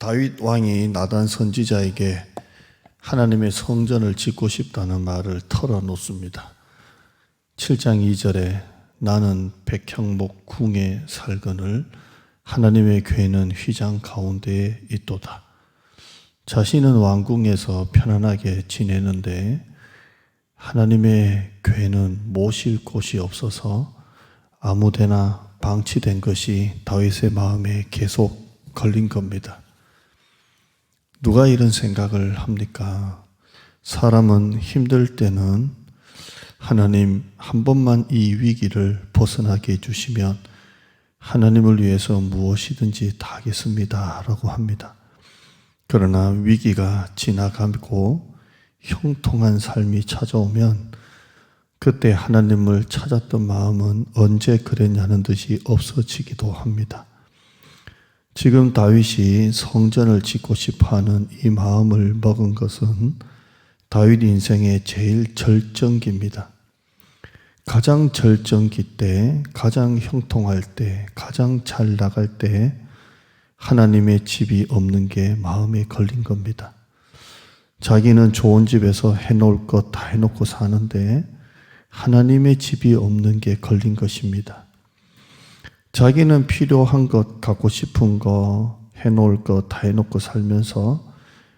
다윗 왕이 나단 선지자에게 하나님의 성전을 짓고 싶다는 말을 털어놓습니다. 7장 2절에 나는 백향목 궁에 살거늘 하나님의 궤는 휘장 가운데에 있도다. 자신은 왕궁에서 편안하게 지내는데 하나님의 궤는 모실 곳이 없어서 아무데나 방치된 것이 다윗의 마음에 계속 걸린 겁니다. 누가 이런 생각을 합니까? 사람은 힘들 때는 하나님 한 번만 이 위기를 벗어나게 해주시면 하나님을 위해서 무엇이든지 다 하겠습니다 라고 합니다. 그러나 위기가 지나가고 형통한 삶이 찾아오면 그때 하나님을 찾았던 마음은 언제 그랬냐는 듯이 없어지기도 합니다. 지금 다윗이 성전을 짓고 싶어하는 이 마음을 먹은 것은 다윗 인생의 제일 절정기입니다. 가장 절정기 때, 가장 형통할 때, 가장 잘 나갈 때 하나님의 집이 없는 게 마음에 걸린 겁니다. 자기는 좋은 집에서 해놓을 것 다 해놓고 사는데 하나님의 집이 없는 게 걸린 것입니다. 자기는 필요한 것, 갖고 싶은 거, 해놓을 것 다 해놓고 살면서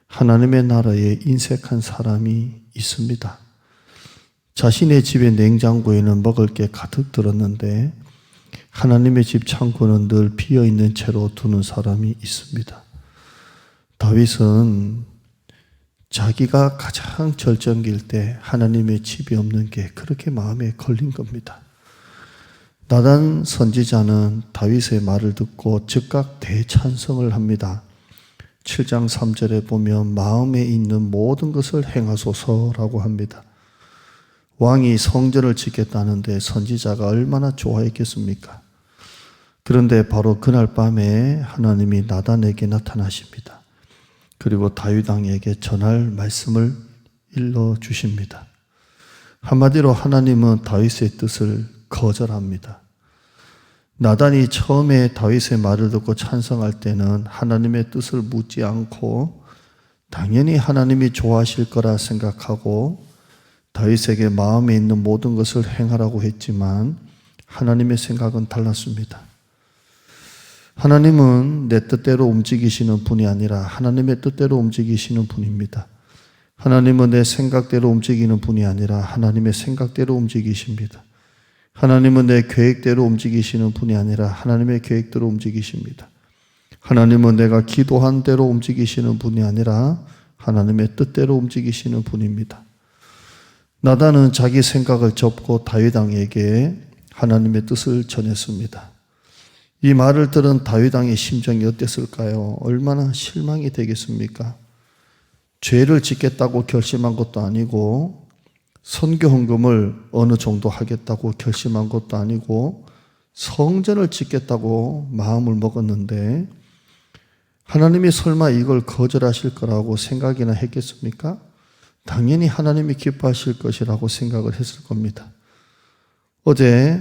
하나님의 나라에 인색한 사람이 있습니다. 자신의 집의 냉장고에는 먹을 게 가득 들었는데 하나님의 집 창고는 늘 비어있는 채로 두는 사람이 있습니다. 다윗은 자기가 가장 절정기일 때 하나님의 집이 없는 게 그렇게 마음에 걸린 겁니다. 나단 선지자는 다윗의 말을 듣고 즉각 대찬성을 합니다. 7장 3절에 보면 마음에 있는 모든 것을 행하소서라고 합니다. 왕이 성전을 짓겠다는데 선지자가 얼마나 좋아했겠습니까? 그런데 바로 그날 밤에 하나님이 나단에게 나타나십니다. 그리고 다윗 왕에게 전할 말씀을 일러주십니다. 한마디로 하나님은 다윗의 뜻을 거절합니다. 나단이 처음에 다윗의 말을 듣고 찬성할 때는 하나님의 뜻을 묻지 않고 당연히 하나님이 좋아하실 거라 생각하고 다윗에게 마음에 있는 모든 것을 행하라고 했지만 하나님의 생각은 달랐습니다. 하나님은 내 뜻대로 움직이시는 분이 아니라 하나님의 뜻대로 움직이시는 분입니다. 하나님은 내 생각대로 움직이는 분이 아니라 하나님의 생각대로 움직이십니다. 하나님은 내 계획대로 움직이시는 분이 아니라 하나님의 계획대로 움직이십니다. 하나님은 내가 기도한 대로 움직이시는 분이 아니라 하나님의 뜻대로 움직이시는 분입니다. 나단은 자기 생각을 접고 다윗 왕에게 하나님의 뜻을 전했습니다. 이 말을 들은 다윗 왕의 심정이 어땠을까요? 얼마나 실망이 되겠습니까? 죄를 짓겠다고 결심한 것도 아니고 선교 헌금을 어느 정도 하겠다고 결심한 것도 아니고 성전을 짓겠다고 마음을 먹었는데 하나님이 설마 이걸 거절하실 거라고 생각이나 했겠습니까? 당연히 하나님이 기뻐하실 것이라고 생각을 했을 겁니다. 어제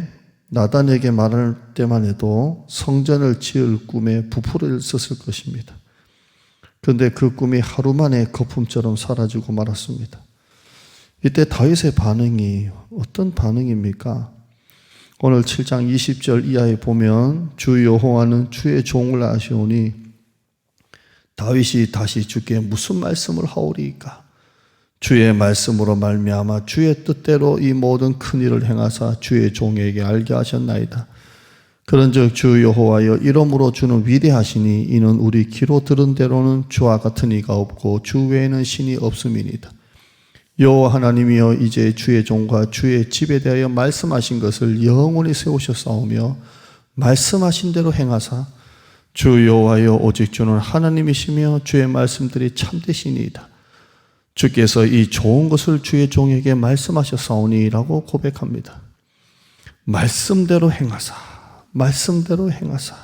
나단에게 말할 때만 해도 성전을 지을 꿈에 부풀어 있었을 것입니다. 그런데 그 꿈이 하루 만에 거품처럼 사라지고 말았습니다. 이때 다윗의 반응이 어떤 반응입니까? 오늘 7장 20절 이하에 보면 주 여호와는 주의 종을 아시오니 다윗이 다시 주께 무슨 말씀을 하오리이까? 주의 말씀으로 말미암아 주의 뜻대로 이 모든 큰 일을 행하사 주의 종에게 알게 하셨나이다. 그런즉 주 여호와여 이러므로 주는 위대하시니 이는 우리 귀로 들은 대로는 주와 같은 이가 없고 주 외에는 신이 없음이니이다. 여호와 하나님이여 이제 주의 종과 주의 집에 대하여 말씀하신 것을 영원히 세우셨사오며 말씀하신 대로 행하사 주 여호와여 오직 주는 하나님이시며 주의 말씀들이 참되시니이다. 주께서 이 좋은 것을 주의 종에게 말씀하셨사오니라고 고백합니다. 말씀대로 행하사, 말씀대로 행하사,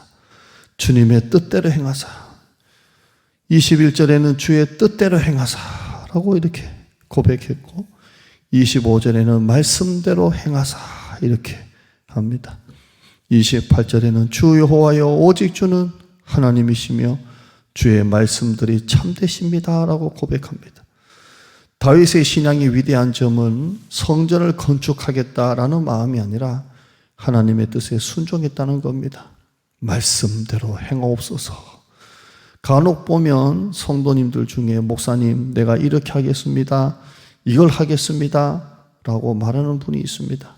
주님의 뜻대로 행하사, 21절에는 주의 뜻대로 행하사라고 이렇게 고백했고 25절에는 말씀대로 행하사 이렇게 합니다. 28절에는 주 여호와여 오직 주는 하나님이시며 주의 말씀들이 참되십니다라고 고백합니다. 다윗의 신앙이 위대한 점은 성전을 건축하겠다라는 마음이 아니라 하나님의 뜻에 순종했다는 겁니다. 말씀대로 행하옵소서. 간혹 보면 성도님들 중에 목사님 내가 이렇게 하겠습니다, 이걸 하겠습니다 라고 말하는 분이 있습니다.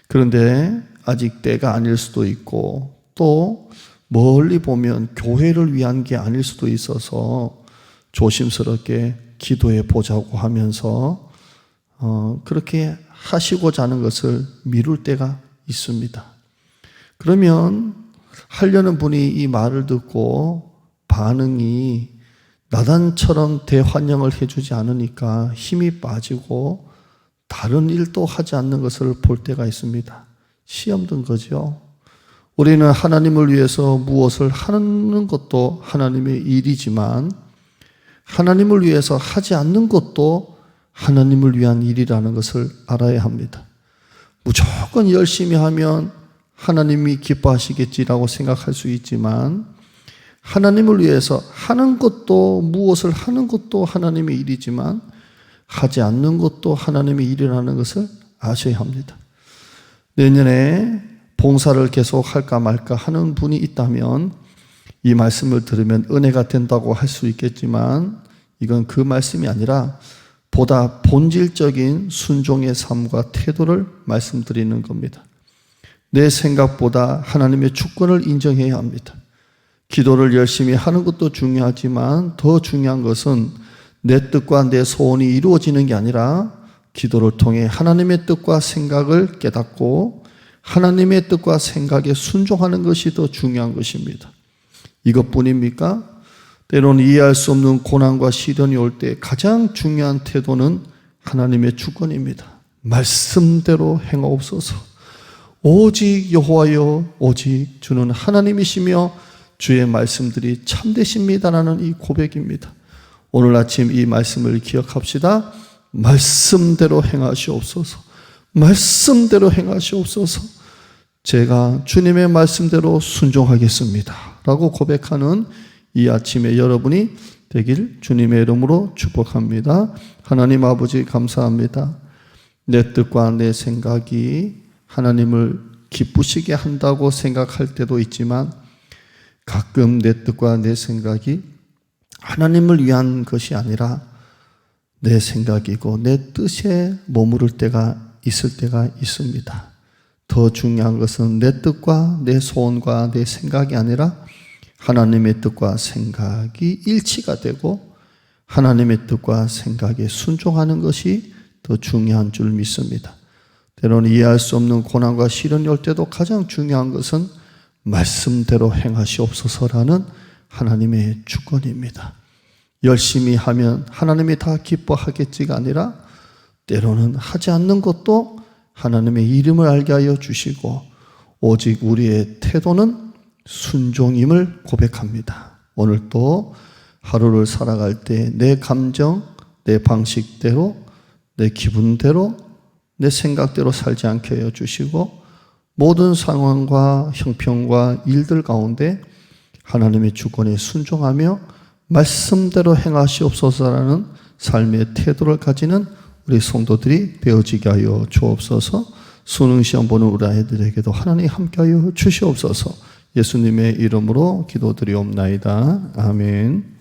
그런데 아직 때가 아닐 수도 있고 또 멀리 보면 교회를 위한 게 아닐 수도 있어서 조심스럽게 기도해 보자고 하면서 그렇게 하시고자 하는 것을 미룰 때가 있습니다. 그러면 하려는 분이 이 말을 듣고 반응이 나단처럼 대환영을 해주지 않으니까 힘이 빠지고 다른 일도 하지 않는 것을 볼 때가 있습니다. 시험 든 거죠. 우리는 하나님을 위해서 무엇을 하는 것도 하나님의 일이지만 하나님을 위해서 하지 않는 것도 하나님을 위한 일이라는 것을 알아야 합니다. 무조건 열심히 하면 하나님이 기뻐하시겠지라고 생각할 수 있지만 하나님을 위해서 하는 것도 무엇을 하는 것도 하나님의 일이지만 하지 않는 것도 하나님의 일이라는 것을 아셔야 합니다. 내년에 봉사를 계속 할까 말까 하는 분이 있다면 이 말씀을 들으면 은혜가 된다고 할 수 있겠지만 이건 그 말씀이 아니라 보다 본질적인 순종의 삶과 태도를 말씀드리는 겁니다. 내 생각보다 하나님의 주권을 인정해야 합니다. 기도를 열심히 하는 것도 중요하지만 더 중요한 것은 내 뜻과 내 소원이 이루어지는 게 아니라 기도를 통해 하나님의 뜻과 생각을 깨닫고 하나님의 뜻과 생각에 순종하는 것이 더 중요한 것입니다. 이것뿐입니까? 때로는 이해할 수 없는 고난과 시련이 올 때 가장 중요한 태도는 하나님의 주권입니다. 말씀대로 행하옵소서. 오직 여호와여 오직 주는 하나님이시며 주의 말씀들이 참되십니다라는 이 고백입니다. 오늘 아침 이 말씀을 기억합시다. 말씀대로 행하시옵소서. 말씀대로 행하시옵소서. 제가 주님의 말씀대로 순종하겠습니다 라고 고백하는 이 아침에 여러분이 되길 주님의 이름으로 축복합니다. 하나님 아버지 감사합니다. 내 뜻과 내 생각이 하나님을 기쁘시게 한다고 생각할 때도 있지만 가끔 내 뜻과 내 생각이 하나님을 위한 것이 아니라 내 생각이고 내 뜻에 머무를 때가 있을 때가 있습니다. 더 중요한 것은 내 뜻과 내 소원과 내 생각이 아니라 하나님의 뜻과 생각이 일치가 되고 하나님의 뜻과 생각에 순종하는 것이 더 중요한 줄 믿습니다. 때로는 이해할 수 없는 고난과 시련이 올 때도 가장 중요한 것은 말씀대로 행하시옵소서라는 하나님의 주권입니다. 열심히 하면 하나님이 다 기뻐하겠지가 아니라 때로는 하지 않는 것도 하나님의 이름을 알게 하여 주시고 오직 우리의 태도는 순종임을 고백합니다. 오늘 또 하루를 살아갈 때 내 감정, 내 방식대로, 내 기분대로, 내 생각대로 살지 않게 하여 주시고 모든 상황과 형편과 일들 가운데 하나님의 주권에 순종하며 말씀대로 행하시옵소서라는 삶의 태도를 가지는 우리 성도들이 되어지게 하여 주옵소서. 수능시험 보는 우리 아이들에게도 하나님 함께하여 주시옵소서. 예수님의 이름으로 기도드리옵나이다. 아멘.